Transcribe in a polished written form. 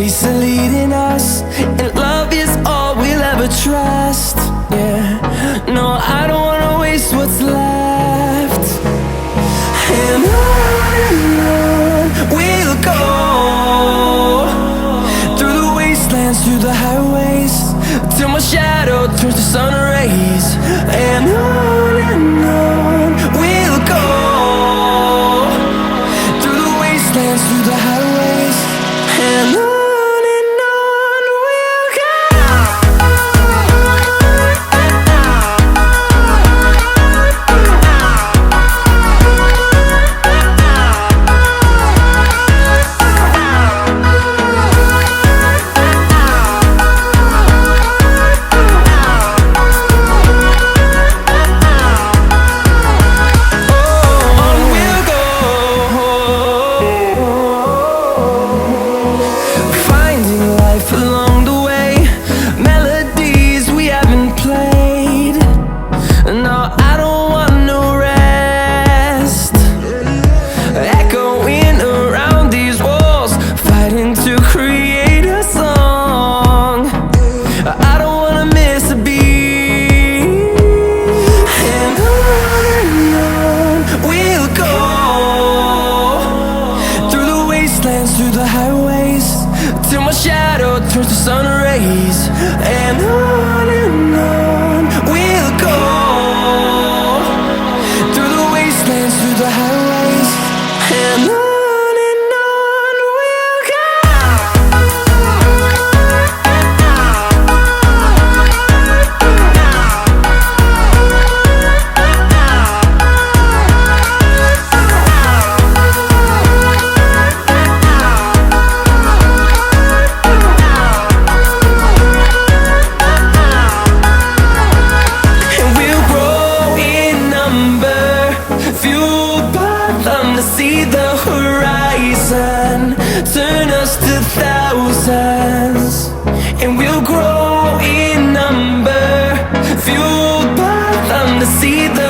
Grace is leading us, and love is all we'll ever trust. Yeah, no, I don't wanna waste what's left. And on we'll go, through the wastelands, through the highways, till my shadow turns to sun rays. And on we'll go, through the wastelands, through the highways, and on. Along the way, melodies we haven't played. No, I don't want no rest. Echoing around these walls, fighting to create a song. I don't wanna miss a beat. And on we'll go, through the wastelands, through the highways, till my shadow turns to sun rays. And on we'll go, through the wastelands, through the highways, and on we'll go. See the horizon, turn us to thousands, and we'll grow in number, fueled by them to see the